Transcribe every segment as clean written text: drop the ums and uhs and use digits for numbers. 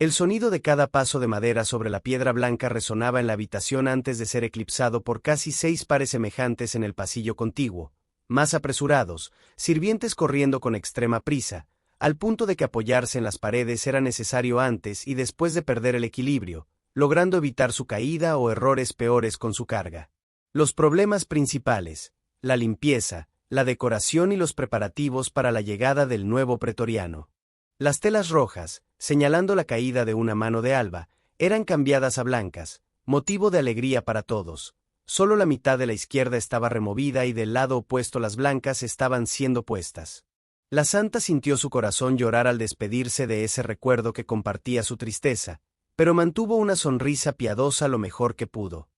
El sonido de cada paso de madera sobre la piedra blanca resonaba en la habitación antes de ser eclipsado por casi 6 pares semejantes en el pasillo contiguo, más apresurados, sirvientes corriendo con extrema prisa, al punto de que apoyarse en las paredes era necesario antes y después de perder el equilibrio, logrando evitar su caída o errores peores con su carga. Los problemas principales: la limpieza, la decoración y los preparativos para la llegada del nuevo pretoriano. Las telas rojas, señalando la caída de una mano de Alba, eran cambiadas a blancas, motivo de alegría para todos. Solo la mitad de la izquierda estaba removida y del lado opuesto las blancas estaban siendo puestas. La santa sintió su corazón llorar al despedirse de ese recuerdo que compartía su tristeza, pero mantuvo una sonrisa piadosa lo mejor que pudo.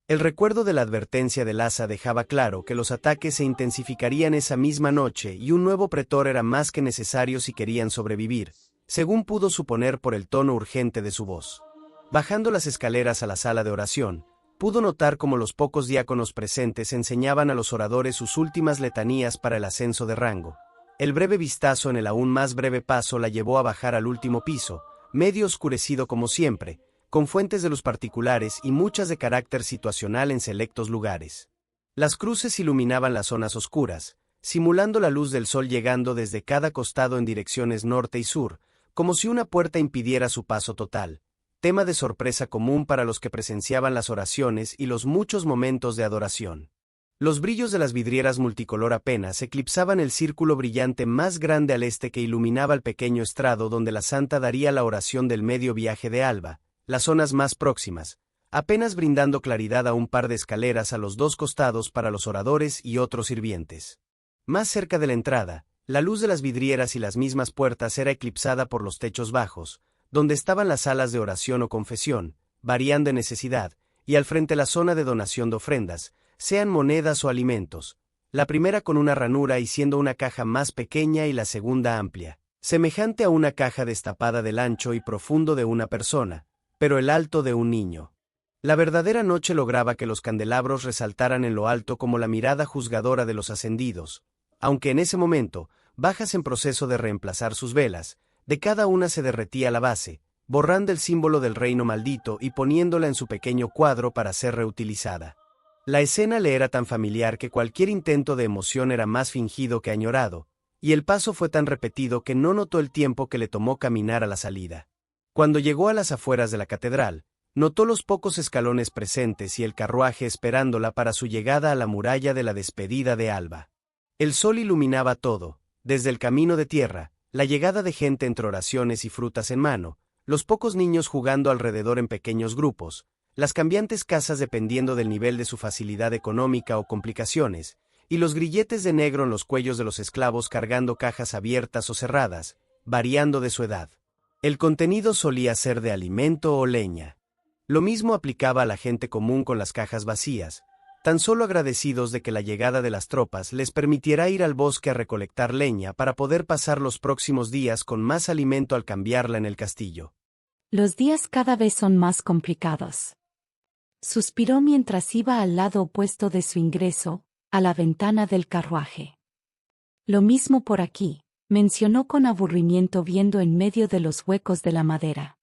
El recuerdo de la advertencia del asa dejaba claro que los ataques se intensificarían esa misma noche y un nuevo pretor era más que necesario si querían sobrevivir, según pudo suponer por el tono urgente de su voz. Bajando las escaleras a la sala de oración, pudo notar cómo los pocos diáconos presentes enseñaban a los oradores sus últimas letanías para el ascenso de rango. El breve vistazo en el aún más breve paso la llevó a bajar al último piso, medio oscurecido como siempre, con fuentes de luz particulares y muchas de carácter situacional en selectos lugares. Las cruces iluminaban las zonas oscuras, simulando la luz del sol llegando desde cada costado en direcciones norte y sur, como si una puerta impidiera su paso total, tema de sorpresa común para los que presenciaban las oraciones y los muchos momentos de adoración. Los brillos de las vidrieras multicolor apenas eclipsaban el círculo brillante más grande al este que iluminaba el pequeño estrado donde la santa daría la oración del medio viaje de Alba, las zonas más próximas, apenas brindando claridad a un par de escaleras a los dos costados para los oradores y otros sirvientes. Más cerca de la entrada, la luz de las vidrieras y las mismas puertas era eclipsada por los techos bajos, donde estaban las salas de oración o confesión, variando en necesidad, y al frente la zona de donación de ofrendas, sean monedas o alimentos, la primera con una ranura y siendo una caja más pequeña y la segunda amplia, semejante a una caja destapada del ancho y profundo de una persona, pero el alto de un niño. La verdadera noche lograba que los candelabros resaltaran en lo alto como la mirada juzgadora de los ascendidos, aunque en ese momento, bajas en proceso de reemplazar sus velas, de cada una se derretía la base, borrando el símbolo del reino maldito y poniéndola en su pequeño cuadro para ser reutilizada. La escena le era tan familiar que cualquier intento de emoción era más fingido que añorado, y el paso fue tan repetido que no notó el tiempo que le tomó caminar a la salida. Cuando llegó a las afueras de la catedral, notó los pocos escalones presentes y el carruaje esperándola para su llegada a la muralla de la despedida de Alba. El sol iluminaba todo, desde el camino de tierra, la llegada de gente entre oraciones y frutas en mano, los pocos niños jugando alrededor en pequeños grupos, las cambiantes casas dependiendo del nivel de su facilidad económica o complicaciones, y los grilletes de negro en los cuellos de los esclavos cargando cajas abiertas o cerradas, variando de su edad. El contenido solía ser de alimento o leña. Lo mismo aplicaba a la gente común con las cajas vacías, tan solo agradecidos de que la llegada de las tropas les permitiera ir al bosque a recolectar leña para poder pasar los próximos días con más alimento al cambiarla en el castillo. Los días cada vez son más complicados. Suspiró mientras iba al lado opuesto de su ingreso, a la ventana del carruaje. Lo mismo por aquí, mencionó con aburrimiento viendo en medio de los huecos de la madera.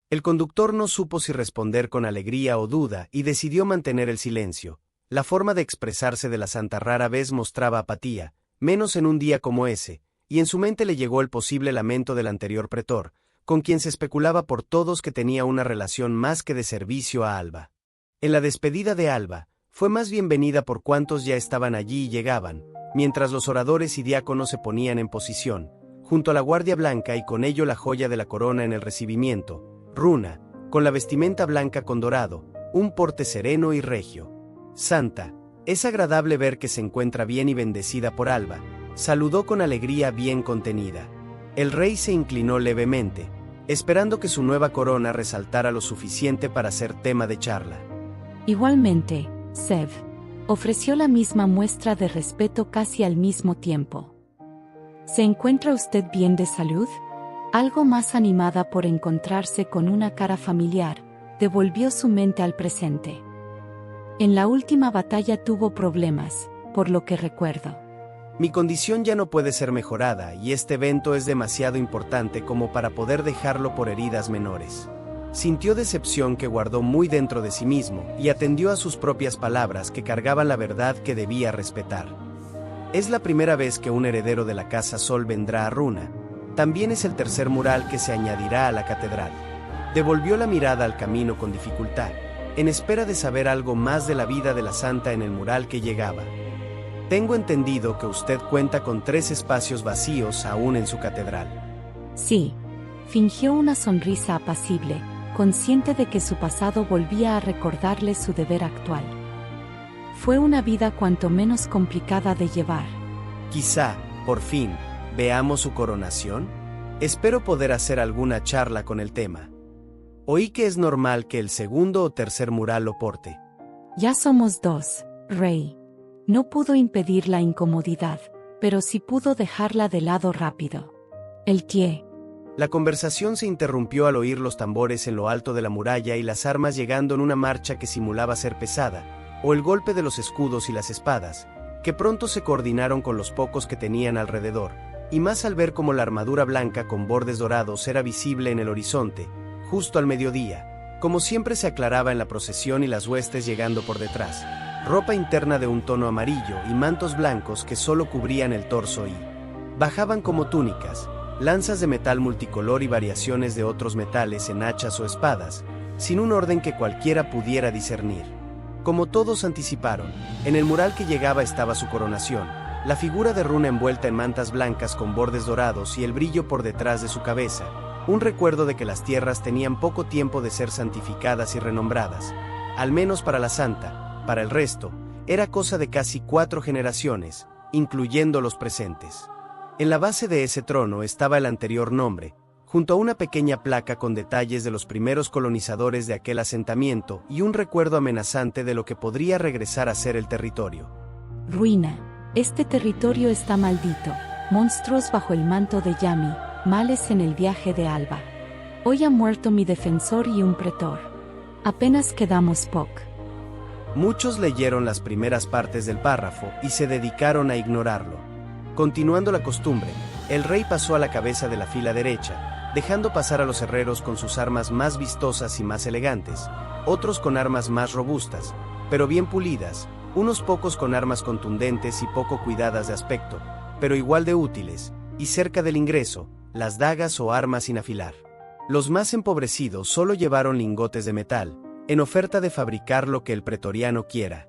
El conductor no supo si responder con alegría o duda y decidió mantener el silencio. La forma de expresarse de la santa rara vez mostraba apatía, menos en un día como ese, y en su mente le llegó el posible lamento del anterior pretor, con quien se especulaba por todos que tenía una relación más que de servicio a Alba. En la despedida de Alba, fue más bienvenida por cuantos ya estaban allí y llegaban, mientras los oradores y diáconos se ponían en posición, junto a la guardia blanca y con ello la joya de la corona en el recibimiento, runa, con la vestimenta blanca con dorado, un porte sereno y regio. Santa, es agradable ver que se encuentra bien y bendecida por Alba, saludó con alegría bien contenida. El rey se inclinó levemente, esperando que su nueva corona resaltara lo suficiente para ser tema de charla. Igualmente, Sev ofreció la misma muestra de respeto casi al mismo tiempo. ¿Se encuentra usted bien de salud? Algo más animada por encontrarse con una cara familiar, devolvió su mente al presente. En la última batalla tuvo problemas, por lo que recuerdo. Mi condición ya no puede ser mejorada y este evento es demasiado importante como para poder dejarlo por heridas menores. Sintió decepción que guardó muy dentro de sí mismo y atendió a sus propias palabras que cargaban la verdad que debía respetar. Es la primera vez que un heredero de la Casa Sol vendrá a Runa. También es el tercer mural que se añadirá a la catedral. Devolvió la mirada al camino con dificultad, en espera de saber algo más de la vida de la santa en el mural que llegaba. Tengo entendido que usted cuenta con 3 espacios vacíos aún en su catedral. Sí. Fingió una sonrisa apacible, consciente de que su pasado volvía a recordarle su deber actual. Fue una vida cuanto menos complicada de llevar. Quizá, por fin, veamos su coronación. Espero poder hacer alguna charla con el tema. Oí que es normal que el segundo o tercer mural lo porte. Ya somos 2, Rey. No pudo impedir la incomodidad, pero sí pudo dejarla de lado rápido. El tie. La conversación se interrumpió al oír los tambores en lo alto de la muralla y las armas llegando en una marcha que simulaba ser pesada, o el golpe de los escudos y las espadas, que pronto se coordinaron con los pocos que tenían alrededor, y más al ver cómo la armadura blanca con bordes dorados era visible en el horizonte, justo al mediodía, como siempre se aclaraba en la procesión y las huestes llegando por detrás, ropa interna de un tono amarillo y mantos blancos que solo cubrían el torso y bajaban como túnicas, lanzas de metal multicolor y variaciones de otros metales en hachas o espadas, sin un orden que cualquiera pudiera discernir. Como todos anticiparon, en el mural que llegaba estaba su coronación, la figura de Runa envuelta en mantas blancas con bordes dorados y el brillo por detrás de su cabeza, un recuerdo de que las tierras tenían poco tiempo de ser santificadas y renombradas, al menos para la santa. Para el resto, era cosa de casi 4 generaciones, incluyendo los presentes. En la base de ese trono estaba el anterior nombre, junto a una pequeña placa con detalles de los primeros colonizadores de aquel asentamiento y un recuerdo amenazante de lo que podría regresar a ser el territorio. Ruina. Este territorio está maldito. Monstruos bajo el manto de Yami, males en el viaje de Alba. Hoy ha muerto mi defensor y un pretor. Apenas quedamos Puck. Muchos leyeron las primeras partes del párrafo y se dedicaron a ignorarlo. Continuando la costumbre, el rey pasó a la cabeza de la fila derecha, dejando pasar a los herreros con sus armas más vistosas y más elegantes, otros con armas más robustas, pero bien pulidas, unos pocos con armas contundentes y poco cuidadas de aspecto, pero igual de útiles, y cerca del ingreso, las dagas o armas sin afilar. Los más empobrecidos solo llevaron lingotes de metal, en oferta de fabricar lo que el pretoriano quiera.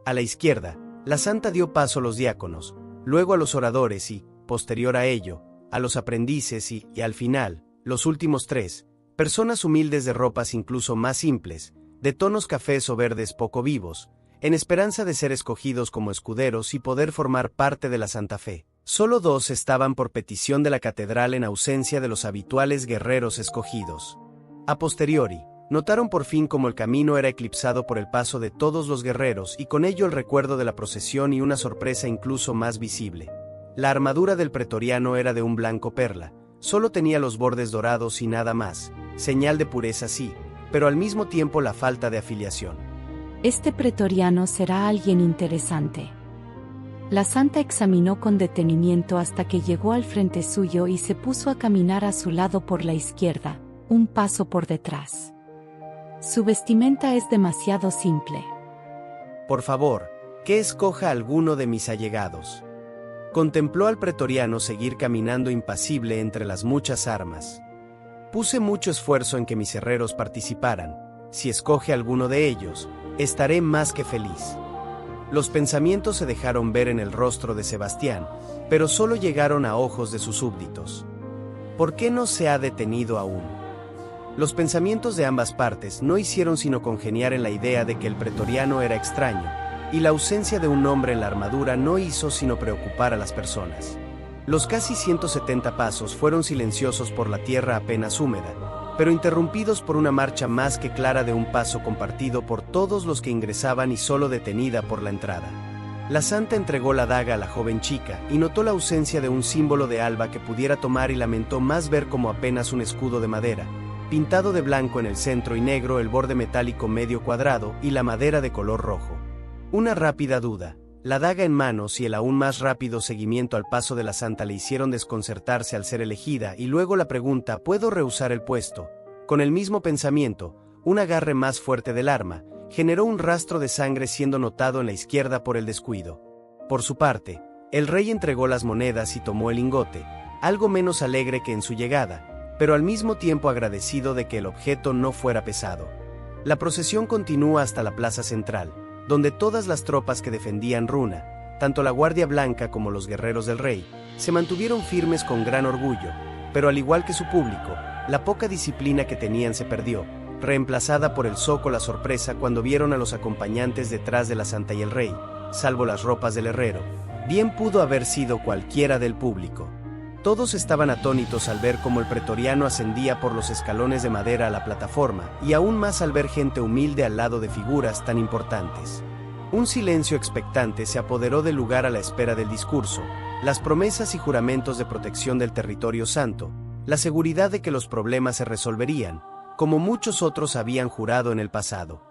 A la izquierda, la santa dio paso a los diáconos, luego a los oradores y, posterior a ello, a los aprendices y al final, los últimos 3, personas humildes de ropas incluso más simples, de tonos cafés o verdes poco vivos, en esperanza de ser escogidos como escuderos y poder formar parte de la Santa Fe. Solo 2 estaban por petición de la catedral en ausencia de los habituales guerreros escogidos. A posteriori, notaron por fin cómo el camino era eclipsado por el paso de todos los guerreros y con ello el recuerdo de la procesión y una sorpresa incluso más visible. La armadura del pretoriano era de un blanco perla, solo tenía los bordes dorados y nada más, señal de pureza sí, pero al mismo tiempo la falta de afiliación. Este pretoriano será alguien interesante. La santa examinó con detenimiento hasta que llegó al frente suyo y se puso a caminar a su lado por la izquierda, un paso por detrás. Su vestimenta es demasiado simple. Por favor, que escoja alguno de mis allegados. Contempló al pretoriano seguir caminando impasible entre las muchas armas. Puse mucho esfuerzo en que mis herreros participaran. Si escoge alguno de ellos, estaré más que feliz. Los pensamientos se dejaron ver en el rostro de Sebastián, pero solo llegaron a ojos de sus súbditos. ¿Por qué no se ha detenido aún? Los pensamientos de ambas partes no hicieron sino congeniar en la idea de que el pretoriano era extraño, y la ausencia de un hombre en la armadura no hizo sino preocupar a las personas. Los casi 170 pasos fueron silenciosos por la tierra apenas húmeda, pero interrumpidos por una marcha más que clara de un paso compartido por todos los que ingresaban y solo detenida por la entrada. La santa entregó la daga a la joven chica y notó la ausencia de un símbolo de Alba que pudiera tomar y lamentó más ver como apenas un escudo de madera, pintado de blanco en el centro y negro el borde metálico medio cuadrado y la madera de color rojo. Una rápida duda, La daga en manos y el aún más rápido seguimiento al paso de la santa le hicieron desconcertarse al ser elegida, y luego la pregunta ¿puedo rehusar el puesto? Con el mismo pensamiento, un agarre más fuerte del arma, generó un rastro de sangre siendo notado en la izquierda por el descuido. Por su parte, el rey entregó las monedas y tomó el lingote, algo menos alegre que en su llegada, pero al mismo tiempo agradecido de que el objeto no fuera pesado. La procesión continúa hasta la plaza central, donde todas las tropas que defendían Runa, tanto la Guardia Blanca como los guerreros del rey, se mantuvieron firmes con gran orgullo, pero al igual que su público, la poca disciplina que tenían se perdió, reemplazada por el zoco la sorpresa cuando vieron a los acompañantes detrás de la santa y el rey, salvo las ropas del herrero. Bien pudo haber sido cualquiera del público. Todos estaban atónitos al ver cómo el pretoriano ascendía por los escalones de madera a la plataforma, y aún más al ver gente humilde al lado de figuras tan importantes. Un silencio expectante se apoderó del lugar a la espera del discurso, las promesas y juramentos de protección del territorio santo, la seguridad de que los problemas se resolverían, como muchos otros habían jurado en el pasado.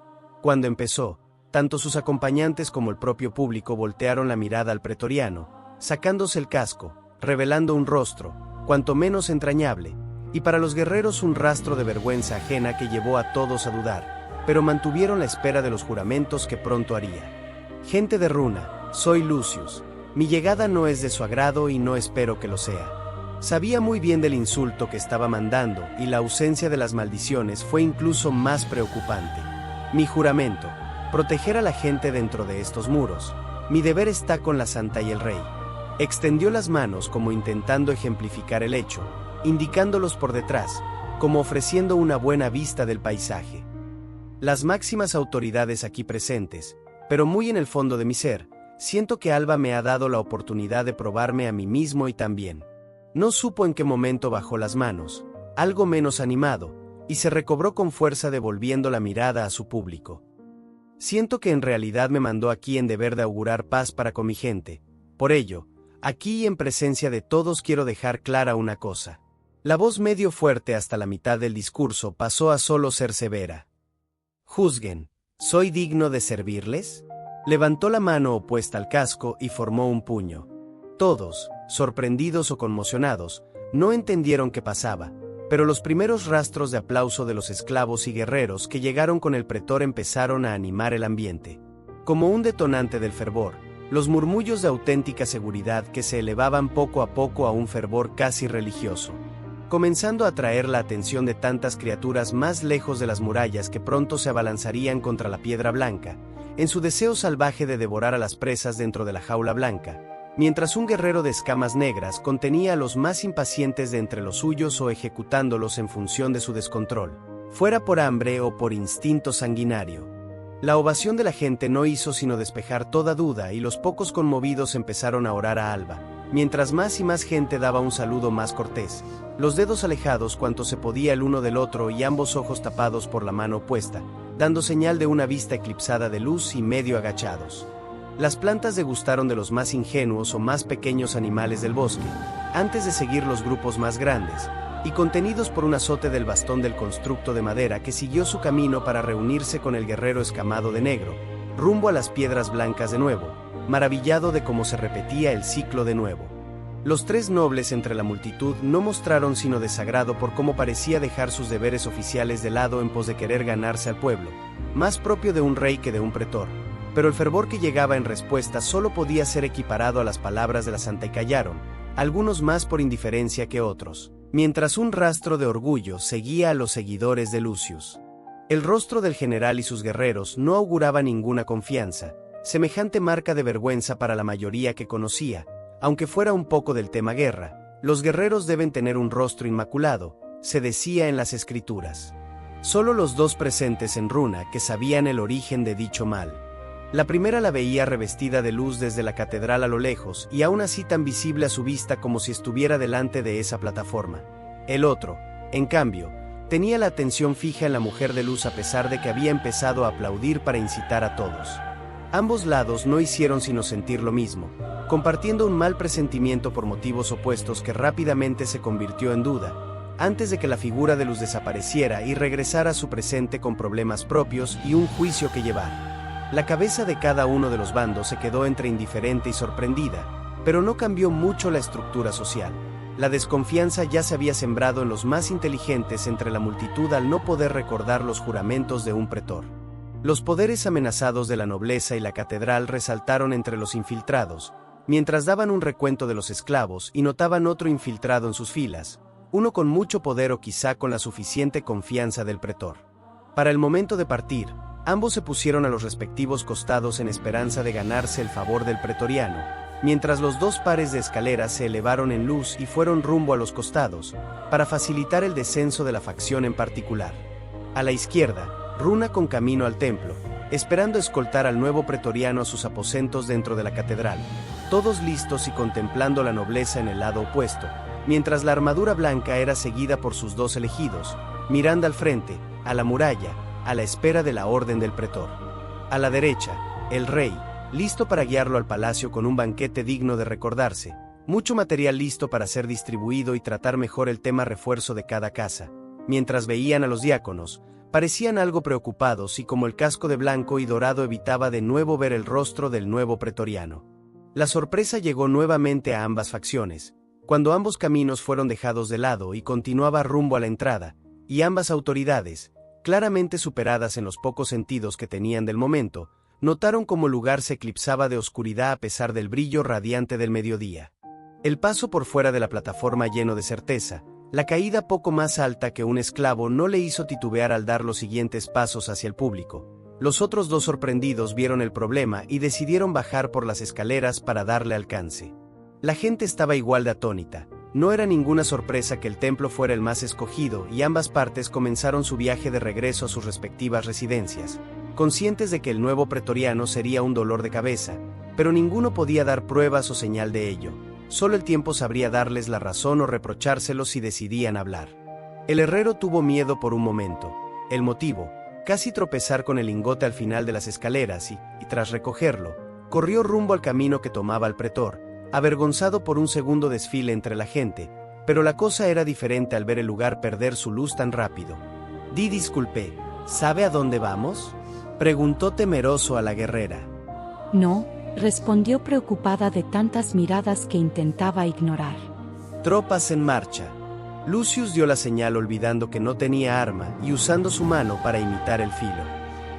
Cuando empezó, tanto sus acompañantes como el propio público voltearon la mirada al pretoriano, sacándose el casco, revelando un rostro, cuanto menos entrañable, y para los guerreros un rastro de vergüenza ajena que llevó a todos a dudar, pero mantuvieron la espera de los juramentos que pronto haría. Gente de Runa, soy Lucius. Mi llegada no es de su agrado y no espero que lo sea. Sabía muy bien del insulto que estaba mandando, y la ausencia de las maldiciones fue incluso más preocupante. Mi juramento, proteger a la gente dentro de estos muros. Mi deber está con la santa y el rey. Extendió las manos como intentando ejemplificar el hecho, indicándolos por detrás, como ofreciendo una buena vista del paisaje. Las máximas autoridades aquí presentes, pero muy en el fondo de mi ser, siento que Alba me ha dado la oportunidad de probarme a mí mismo y también. No supo en qué momento bajó las manos, algo menos animado, y se recobró con fuerza devolviendo la mirada a su público. Siento que en realidad me mandó aquí en deber de augurar paz para con mi gente. Por ello, aquí y en presencia de todos quiero dejar clara una cosa. La voz medio fuerte hasta la mitad del discurso pasó a solo ser severa. Juzguen, ¿soy digno de servirles? Levantó la mano opuesta al casco y formó un puño. Todos, sorprendidos o conmocionados, no entendieron qué pasaba, pero los primeros rastros de aplauso de los esclavos y guerreros que llegaron con el pretor empezaron a animar el ambiente. Como un detonante del fervor, los murmullos de auténtica seguridad que se elevaban poco a poco a un fervor casi religioso, comenzando a atraer la atención de tantas criaturas más lejos de las murallas que pronto se abalanzarían contra la piedra blanca, en su deseo salvaje de devorar a las presas dentro de la jaula blanca, mientras un guerrero de escamas negras contenía a los más impacientes de entre los suyos o ejecutándolos en función de su descontrol, fuera por hambre o por instinto sanguinario. La ovación de la gente no hizo sino despejar toda duda y los pocos conmovidos empezaron a orar a Alba, mientras más y más gente daba un saludo más cortés, los dedos alejados cuanto se podía el uno del otro y ambos ojos tapados por la mano opuesta, dando señal de una vista eclipsada de luz y medio agachados. Las plantas degustaron de los más ingenuos o más pequeños animales del bosque, antes de seguir los grupos más grandes, y contenidos por un azote del bastón del constructo de madera que siguió su camino para reunirse con el guerrero escamado de negro, rumbo a las piedras blancas de nuevo, maravillado de cómo se repetía el ciclo de nuevo. Los tres nobles entre la multitud no mostraron sino desagrado por cómo parecía dejar sus deberes oficiales de lado en pos de querer ganarse al pueblo, más propio de un rey que de un pretor, pero el fervor que llegaba en respuesta solo podía ser equiparado a las palabras de la santa y callaron, algunos más por indiferencia que otros, mientras un rastro de orgullo seguía a los seguidores de Lucius. El rostro del general y sus guerreros no auguraba ninguna confianza, semejante marca de vergüenza para la mayoría que conocía, aunque fuera un poco del tema guerra. Los guerreros deben tener un rostro inmaculado, se decía en las escrituras. Solo los dos presentes en Runa que sabían el origen de dicho mal. La primera la veía revestida de luz desde la catedral a lo lejos y aún así tan visible a su vista como si estuviera delante de esa plataforma. El otro, en cambio, tenía la atención fija en la mujer de luz a pesar de que había empezado a aplaudir para incitar a todos. Ambos lados no hicieron sino sentir lo mismo, compartiendo un mal presentimiento por motivos opuestos que rápidamente se convirtió en duda, antes de que la figura de luz desapareciera y regresara a su presente con problemas propios y un juicio que llevar. La cabeza de cada uno de los bandos se quedó entre indiferente y sorprendida, pero no cambió mucho la estructura social. La desconfianza ya se había sembrado en los más inteligentes entre la multitud al no poder recordar los juramentos de un pretor. Los poderes amenazados de la nobleza y la catedral resaltaron entre los infiltrados, mientras daban un recuento de los esclavos y notaban otro infiltrado en sus filas, uno con mucho poder o quizá con la suficiente confianza del pretor. Para el momento de partir, ambos se pusieron a los respectivos costados en esperanza de ganarse el favor del pretoriano, mientras los dos pares de escaleras se elevaron en luz y fueron rumbo a los costados, para facilitar el descenso de la facción en particular. A la izquierda, Runa con camino al templo, esperando escoltar al nuevo pretoriano a sus aposentos dentro de la catedral, todos listos y contemplando la nobleza en el lado opuesto, mientras la armadura blanca era seguida por sus dos elegidos, mirando al frente, a la muralla, a la espera de la orden del pretor. A la derecha, el rey, listo para guiarlo al palacio con un banquete digno de recordarse, mucho material listo para ser distribuido y tratar mejor el tema refuerzo de cada casa. Mientras veían a los diáconos, parecían algo preocupados y como el casco de blanco y dorado evitaba de nuevo ver el rostro del nuevo pretoriano. La sorpresa llegó nuevamente a ambas facciones, cuando ambos caminos fueron dejados de lado y continuaba rumbo a la entrada, y ambas autoridades, claramente superadas en los pocos sentidos que tenían del momento, notaron cómo el lugar se eclipsaba de oscuridad a pesar del brillo radiante del mediodía. El paso por fuera de la plataforma lleno de certeza, la caída poco más alta que un esclavo no le hizo titubear al dar los siguientes pasos hacia el público. Los otros dos sorprendidos vieron el problema y decidieron bajar por las escaleras para darle alcance. La gente estaba igual de atónita. No era ninguna sorpresa que el templo fuera el más escogido y ambas partes comenzaron su viaje de regreso a sus respectivas residencias, conscientes de que el nuevo pretoriano sería un dolor de cabeza, pero ninguno podía dar pruebas o señal de ello. Solo el tiempo sabría darles la razón o reprochárselos si decidían hablar. El herrero tuvo miedo por un momento. El motivo, casi tropezar con el lingote al final de las escaleras y tras recogerlo, corrió rumbo al camino que tomaba el pretor, avergonzado por un segundo desfile entre la gente, pero la cosa era diferente al ver el lugar perder su luz tan rápido. Disculpe, ¿sabe a dónde vamos?, preguntó temeroso a la guerrera. No, respondió preocupada de tantas miradas que intentaba ignorar. Tropas en marcha. Lucius dio la señal olvidando que no tenía arma y usando su mano para imitar el filo.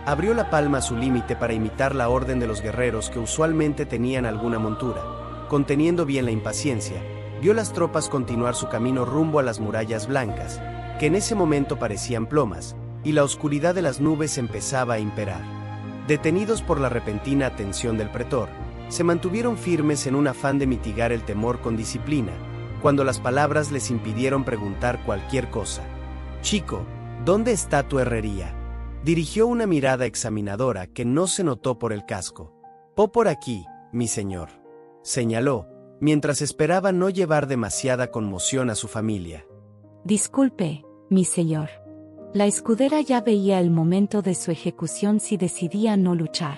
Abrió la palma a su límite para imitar la orden de los guerreros que usualmente tenían alguna montura. Conteniendo bien la impaciencia, vio las tropas continuar su camino rumbo a las murallas blancas, que en ese momento parecían plomas, y la oscuridad de las nubes empezaba a imperar. Detenidos por la repentina atención del pretor, se mantuvieron firmes en un afán de mitigar el temor con disciplina, cuando las palabras les impidieron preguntar cualquier cosa. «Chico, ¿dónde está tu herrería?», dirigió una mirada examinadora que no se notó por el casco. Por aquí, mi señor», señaló, mientras esperaba no llevar demasiada conmoción a su familia. «Disculpe, mi señor». La escudera ya veía el momento de su ejecución si decidía no luchar.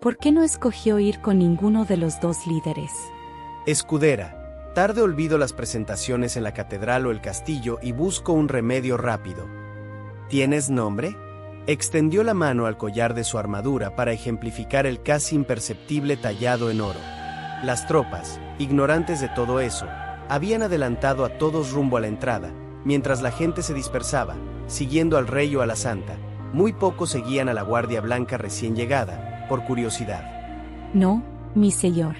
¿Por qué no escogió ir con ninguno de los dos líderes? «Escudera, tarde olvido las presentaciones en la catedral o el castillo y busco un remedio rápido». «¿Tienes nombre?», extendió la mano al collar de su armadura para ejemplificar el casi imperceptible tallado en oro. Las tropas, ignorantes de todo eso, habían adelantado a todos rumbo a la entrada, mientras la gente se dispersaba, siguiendo al rey o a la santa. Muy pocos seguían a la guardia blanca recién llegada, por curiosidad. «No, mi señor.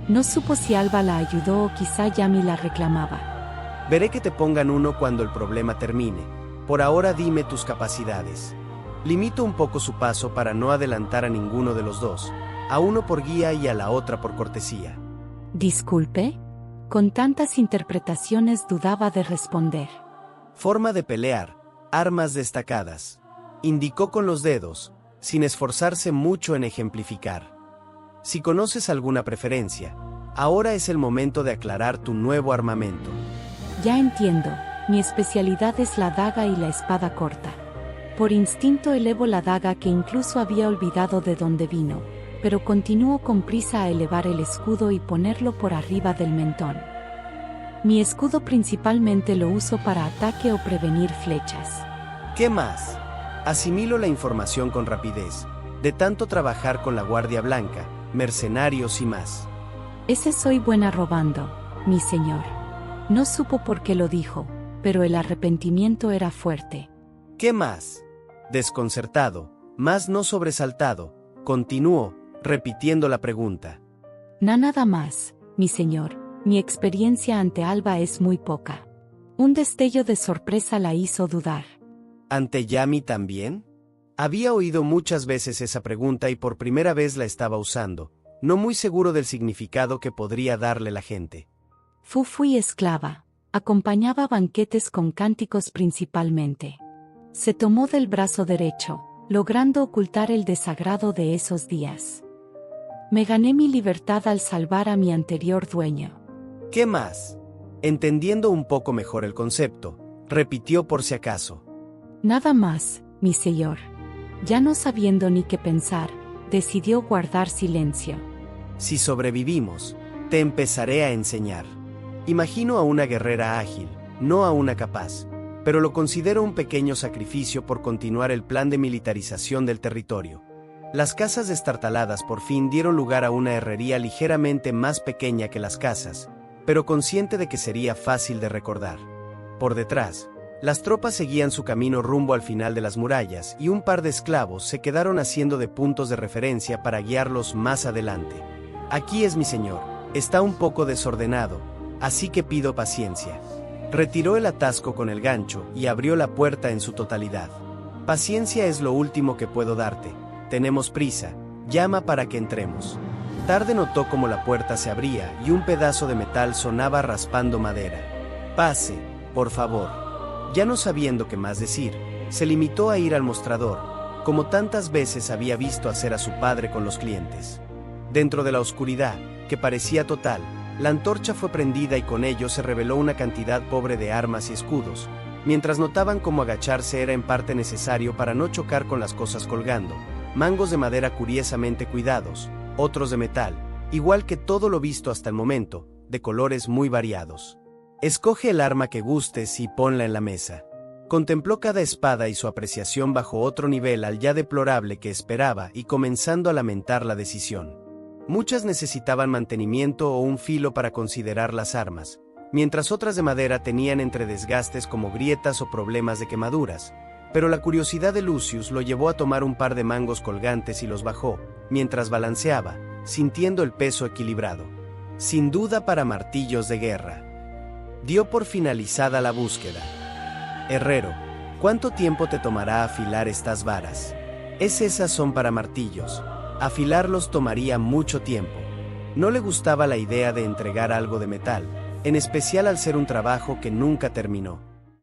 No supo si Alba la ayudó o quizá Yami la reclamaba». «Veré que te pongan uno cuando el problema termine. Por ahora dime tus capacidades». Limito un poco su paso para no adelantar a ninguno de los dos, a uno por guía y a la otra por cortesía. «Disculpe». Con tantas interpretaciones dudaba de responder. «Forma de pelear, armas destacadas», indicó con los dedos, sin esforzarse mucho en ejemplificar. «Si conoces alguna preferencia, ahora es el momento de aclarar tu nuevo armamento». «Ya entiendo, mi especialidad es la daga y la espada corta. Por instinto elevo la daga que incluso había olvidado de dónde vino, pero continúo con prisa a elevar el escudo y ponerlo por arriba del mentón. Mi escudo principalmente lo uso para ataque o prevenir flechas». «¿Qué más?». Asimilo la información con rapidez. de tanto trabajar con la Guardia Blanca, mercenarios y más. Ese soy buena robando, mi señor. No supo por qué lo dijo, pero el arrepentimiento era fuerte. ¿Qué más? Desconcertado, mas no sobresaltado, continuó, repitiendo la pregunta. Nada más, mi señor, mi experiencia ante Alba es muy poca. Un destello de sorpresa la hizo dudar. ¿Ante Yami también? Había oído muchas veces esa pregunta y por primera vez la estaba usando, no muy seguro del significado que podría darle la gente. Fui esclava, acompañaba banquetes con cánticos principalmente. Se tomó del brazo derecho, logrando ocultar el desagrado de esos días. Me gané mi libertad al salvar a mi anterior dueño. ¿Qué más? Entendiendo un poco mejor el concepto, repitió por si acaso. Nada más, mi señor. Ya no sabiendo ni qué pensar, decidió guardar silencio. Si sobrevivimos, te empezaré a enseñar. Imagino a una guerrera ágil, no a una capaz, pero lo considero un pequeño sacrificio por continuar el plan de militarización del territorio. Las casas destartaladas por fin dieron lugar a una herrería ligeramente más pequeña que las casas, pero consciente de que sería fácil de recordar. Por detrás, las tropas seguían su camino rumbo al final de las murallas y un par de esclavos se quedaron haciendo de puntos de referencia para guiarlos más adelante. Aquí es mi señor, está un poco desordenado, así que pido paciencia. Retiró el atasco con el gancho y abrió la puerta en su totalidad. Paciencia es lo último que puedo darte. Tenemos prisa, llama para que entremos. Tarde notó cómo la puerta se abría y un pedazo de metal sonaba raspando madera. Pase, por favor. Ya no sabiendo qué más decir, se limitó a ir al mostrador, como tantas veces había visto hacer a su padre con los clientes. Dentro de la oscuridad, que parecía total, la antorcha fue prendida y con ello se reveló una cantidad pobre de armas y escudos, mientras notaban cómo agacharse era en parte necesario para no chocar con las cosas colgando, mangos de madera curiosamente cuidados, otros de metal, igual que todo lo visto hasta el momento, de colores muy variados. Escoge el arma que gustes y ponla en la mesa. Contempló cada espada y su apreciación bajó otro nivel al ya deplorable que esperaba y comenzando a lamentar la decisión. Muchas necesitaban mantenimiento o un filo para considerar las armas, mientras otras de madera tenían entre desgastes como grietas o problemas de quemaduras, pero la curiosidad de Lucius lo llevó a tomar un par de mangos colgantes y los bajó, mientras balanceaba, sintiendo el peso equilibrado. Sin duda para martillos de guerra. Dio por finalizada la búsqueda. Herrero, ¿cuánto tiempo te tomará afilar estas varas? Esas son para martillos. Afilarlos tomaría mucho tiempo. No le gustaba la idea de entregar algo de metal, en especial al ser un trabajo que nunca terminó.